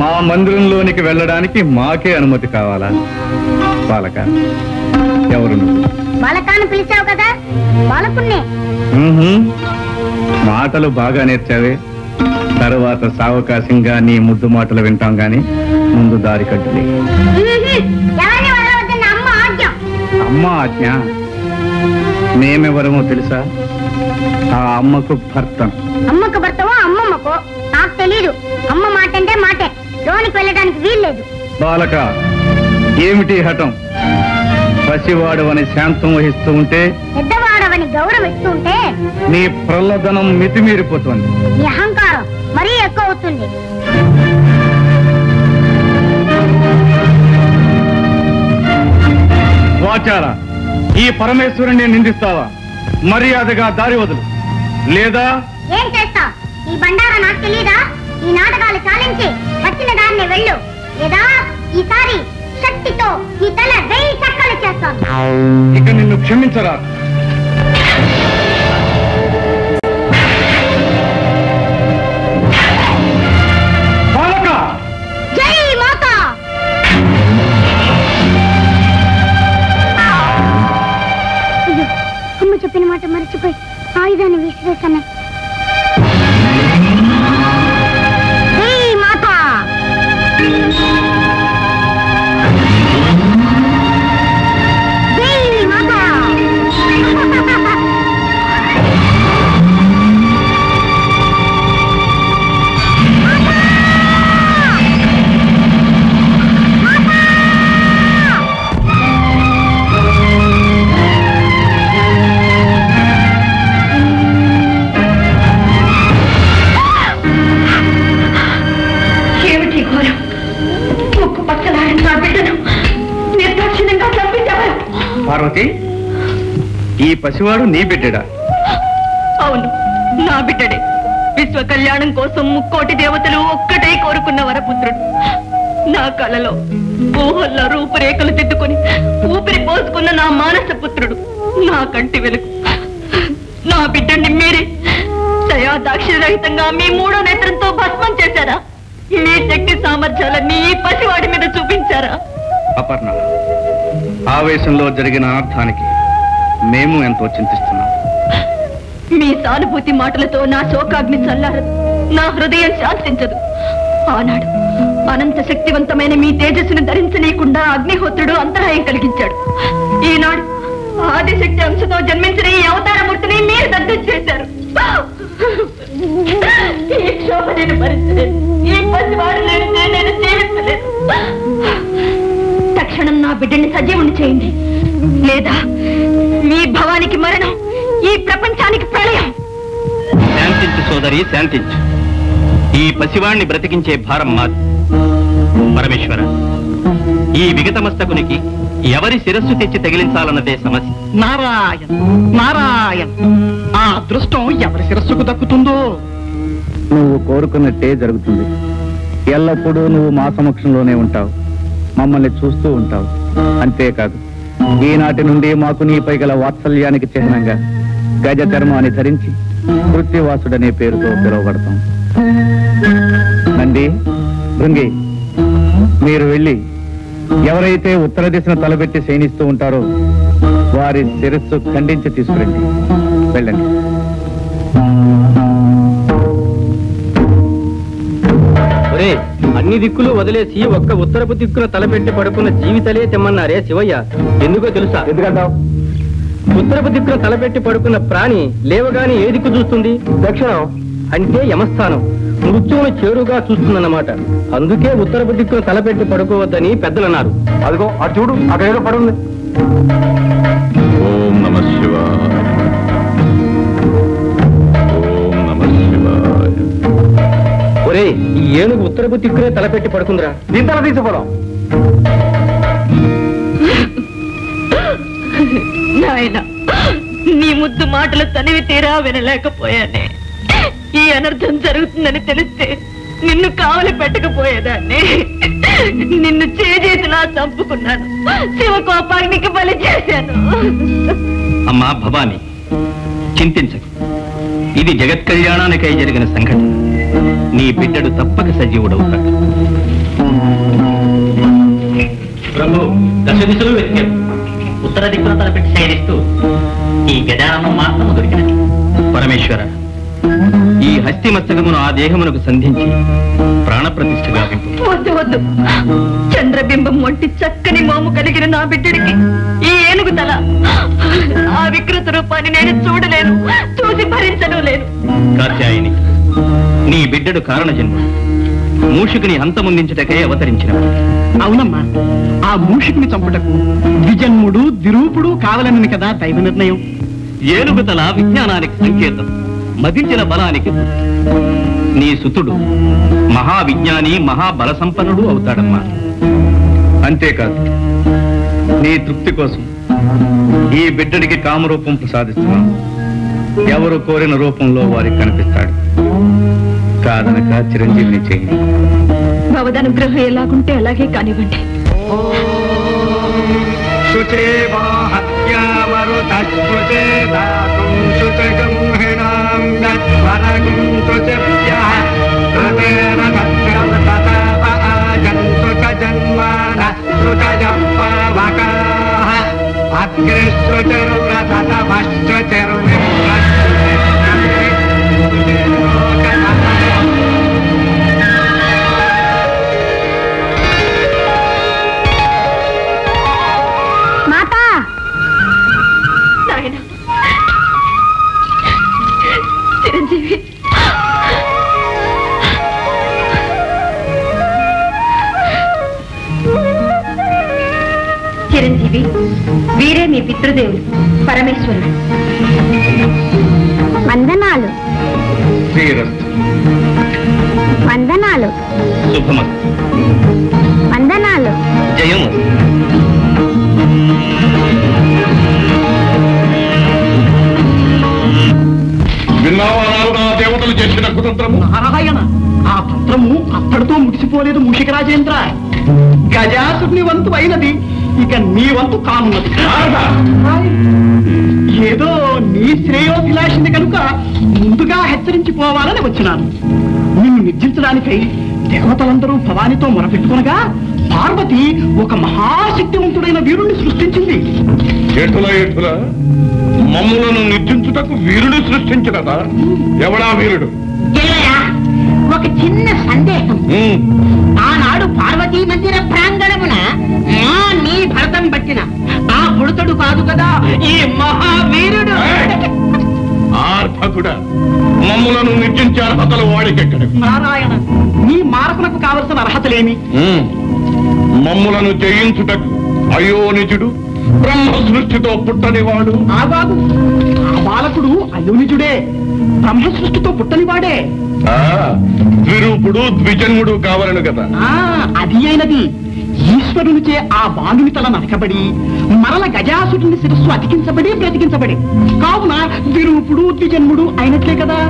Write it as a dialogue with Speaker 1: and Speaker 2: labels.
Speaker 1: మా మందిరంలోనికి వెళ్ళడానికి మాకే అనుమతి కావాలా? బాలక, ఎవరు నువ్వు?
Speaker 2: బాలకాన్ని పిలిచావు కదా, బాలకున్నే.
Speaker 1: మాటలు బాగా నేర్చావే. తరువాత సావకాశంగా నీ ముద్దు మాటలు వింటాం గాని ముందు దారి కట్టులే. అమ్మ ఆజ్ఞ. మేమెవరమో తెలుసా? ఆ అమ్మకు భర్త.
Speaker 2: అమ్మకు భర్తవో అమ్మమ్మకో నాకు తెలీదు. అమ్మ మాట అంటే మాటే, లోనికి వెళ్ళడానికి వీల్లేదు.
Speaker 1: బాలక, ఏమిటి హఠం? పసివాడవని శాంతం వహిస్తూ ఉంటే,
Speaker 2: పెద్దవాడవని గౌరవిస్తూ ఉంటే
Speaker 1: నీ ప్రల్లదనం మితిమీరిపోతుంది.
Speaker 2: నీ అహంకారం మరీ ఎక్కువ అవుతుంది.
Speaker 1: వాచారా, ఈ పరమేశ్వరుణ్ణి నిందిస్తావా? మర్యాదగా దారి వదులు, లేదా
Speaker 2: ఏం చేస్తా? ఈ బండారా నాకు తెలీదా? ఈ నాటకాలు చాలించి వచ్చిన దాన్ని వెళ్ళు, లేదా ఈసారి శక్తితో ఈ తల 1000 చక్కలు చేస్తాను.
Speaker 1: ఇక నిన్ను క్షమించరా.
Speaker 2: జై మాతా. అమ్మ చెప్పిన మాట మర్చిపోయి ఆయుధాన్ని విసిరేస్తాను. జై మాతా. జై మాతా.
Speaker 1: పార్వతి, ఈ పసివాడు నీ బిడ్డడా?
Speaker 3: అవును, నా బిడ్డడే. విశ్వ కళ్యాణం కోసం 3,000,000 దేవతలు ఒక్కటే కోరుకున్న వరపుత్రుడు. నా కలలో ఊహల్లో రూపురేఖలు దిద్దుకొని ఊపిరి పోసుకున్న నా మానస పుత్రుడు, నా కంటి వెలుగు. నా బిడ్డని మీరే దయా దాక్షిణ్యరహితంగా మీ 3వ నేత్రంతో భస్మం చేశారా? మీ శక్తి సామర్థ్యాలన్నీ ఈ పసివాడి మీద చూపించారా?
Speaker 1: అపర్ణ, ఆవేశంలో జరిగిన అనర్థానికి మేము ఎంతో చింతిస్తున్నాం.
Speaker 3: మీ సానుభూతి మాటలతో నా శోకాగ్ని చల్లారదు, నా హృదయం శాంతించదు. ఆనాడు అనంత శక్తివంతమైన మీ తేజస్సును ధరించనీయకుండా అగ్నిహోత్రుడు అంతరాయం కలిగించాడు. ఈనాడు ఆదిశక్తి అంశతో జన్మించిన ఈ అవతారమూర్తిని మీరు దగ్ధం చేశారు. ఈ క్షోభ నేను భరించలేదు. ఈ పసివాడు లేనిదే నేను జీవించలేదు. తక్షణం నా బిడ్డని సజీవుని చేయండి, లేదా మీ భవానికి మరణం, ఈ ప్రపంచానికి ప్రళయం.
Speaker 4: శాంతించు సోదరి, శాంతించు. ఈ పసివాణ్ణి బ్రతికించే భారం మాది. పరమేశ్వర, ఈ విగతమస్తకునికి ఎవరి శిరస్సు తెచ్చి తగిలించాలన్నదే సమస్య.
Speaker 5: నారాయణ నారాయణ, ఆ అదృష్టం ఎవరి శిరస్సుకు దక్కుతుందో.
Speaker 1: నువ్వు కోరుకున్నట్టే జరుగుతుంది. ఎల్లప్పుడూ నువ్వు మా సమక్షంలోనే ఉంటావు, మమ్మల్ని చూస్తూ ఉంటావు. అంతేకాదు, ఈనాటి నుండి మాకు నీపై గల వాత్సల్యానికి చిహ్నంగా గజ చర్మాన్ని ధరించి కృత్యవాసుడనే పేరుతో పిలువబడతాం. నంది, భృంగి, మీరు వెళ్ళి ఎవరైతే ఉత్తర దిశను తలబెట్టి శయనిస్తూ ఉంటారో వారి శిరస్సు ఖండించి తీసుకురండి. వెళ్ళండి.
Speaker 4: అన్ని దిక్కులు వదిలేసి ఒక్క ఉత్తరపు దిక్కున తలపెట్టి పడుకున్న జీవితలే తెమ్మన్నారే శివయ్య. ఎందుకో తెలుసా?
Speaker 1: ఎందుకంటావు?
Speaker 4: ఉత్తరపు దిక్కున తలపెట్టి పడుకున్న ప్రాణి లేవగాని ఏ దిక్కు చూస్తుంది? దక్షిణం. అంటే యమస్థానం, మృత్యువును చేరుగా చూస్తుందన్నమాట. అందుకే ఉత్తరపు దిక్కున తలపెట్టి పడుకోవద్దని పెద్దలన్నారు.
Speaker 1: అదిగో అటు చూడు, అక్కడ ఏదో పడుంది.
Speaker 6: ఓం నమః శివాయ. ఓం నమః శివాయ.
Speaker 4: ఒరే, ఈ ఏనుగు ఉత్తరపు దిక్కునే తలపెట్టి పడుకుందిరా.
Speaker 1: దీని తల తీసుకోవడం.
Speaker 3: నాయన, నీ ముద్దు మాటలు తనివి తీరా వినలేకపోయానే. ఈ అనర్థం జరుగుతుందని తెలిస్తే నిన్ను కావలి పెట్టకపోయేదాన్ని. నిన్ను చేజేతిలా చంపుకున్నాను, శివకోపాగ్నికి బలి చేశాను.
Speaker 4: అమ్మా భవాని, చింతించకు. ఇది జగత్ కళ్యాణానికై జరిగిన సంఘటన. నీ బిడ్డడు తప్పక సజీవుడవుతాడు.
Speaker 7: ప్రభు దశ దిశలు వెతికారు. ఉత్తర దిక్కున తలపెట్టి శయనిస్తూ ఈ గజానం మాత్రం దొరికినది.
Speaker 4: పరమేశ్వర, ఈ హస్తి మస్తకమును ఆ దేహమునకు సంధించి ప్రాణప్రతిష్ఠ గావింపు.
Speaker 3: వద్దు వద్దు, చంద్రబింబం వంటి చక్కని మోము కలిగిన నా బిడ్డడికి ఈ ఏనుగు తల, ఆ వికృత రూపాన్ని నేను చూడలేను, చూసి భరించను లేను.
Speaker 4: కాత్యాయని, నీ బిడ్డడు కారణ జన్మ, మూషికుని హంతముందించుటకై అవతరించిన.
Speaker 5: అవునమ్మా, ఆ మూషికుని చంపుటకు ద్విజన్ముడు ద్విరూపుడు కావాలని కదా దైవ నిర్ణయం.
Speaker 4: ఏనుగు తల విజ్ఞానానికి సంకేతం, మదించిన బలానికి. నీ సుతుడు మహావిజ్ఞాని, మహాబల సంపన్నుడు అవుతాడమ్మా.
Speaker 1: అంతేకాదు, నీ తృప్తి కోసం ఈ బిడ్డడికి కామరూపం ప్రసాదిస్తున్నాం. ఎవరు కోరిన రూపంలో వారికి కనిపిస్తాడు. కాదనక చిరంజీవిని చేయండి.
Speaker 3: భవదనుగ్రహం ఎలాగుంటే అలాగే కానివ్వండి. చిరంజీవి, చిరంజీవి, వీరే మీ పితృదేవులు పరమేశ్వరుడు.
Speaker 2: వందనాలు.
Speaker 1: శ్రీరస్తు.
Speaker 2: వందనాలు.
Speaker 4: శుభమస్తు.
Speaker 2: వందనాలు.
Speaker 4: జయము.
Speaker 6: విన్నావా దేవతలు చేసిన కుతంత్రము?
Speaker 5: నారాయణ, ఆ తంత్రము అప్పటితో ముగిసిపోలేదు మూషిక రాజేంద్ర. గజాసుని వంతు అయినది, ఇక నీ వంతు కానున్నది. ఏదో నీ శ్రేయోభిలాషిని కనుక ముందుగా హెచ్చరించిపోవాలని వచ్చినాను. నిన్ను నిర్జించడానికై దేవతలందరూ భవానితో మొరపెట్టుకునగా పార్వతి ఒక మహాశక్తివంతుడైన వీరుణ్ణి సృష్టించింది.
Speaker 6: ఎటులా మమ్ములను నిర్జించుటకు వీరుడు సృష్టించినదా? ఎవడా వీరుడు?
Speaker 2: ఒక చిన్న సందేహం. ఆనాడు పార్వతీ మందిర ప్రాంగణమున నీ భరతం పట్టిన ఆ బుడతడు కాదు కదా ఈ మహావీరుడు?
Speaker 6: ఆర్భకుడా, మమ్ములను నిర్జించే అర్హతలు వాడికెక్కడ?
Speaker 5: నారాయణ, నీ మారకునకు కావలసిన అర్హతలేమి?
Speaker 6: మమ్ములను జయించుటకు అయోనిజుడు, బ్రహ్మ సృష్టితో పుట్టనివాడు.
Speaker 5: ఆ బాబు, ఆ బాలకుడు అయోనిజుడే, బ్రహ్మ సృష్టితో పుట్టనివాడే.
Speaker 6: ద్విరూపుడు ద్విజన్ముడు కావాలను కదా.
Speaker 5: అది అయినది. ఈశ్వరునిచే ఆ బాలుని తల నరకబడి మరల గజాసురుని శిరస్సు అతికించబడి బ్రతికించబడి, కావున ద్విరూపుడు ద్విజన్ముడు అయినట్లే కదా.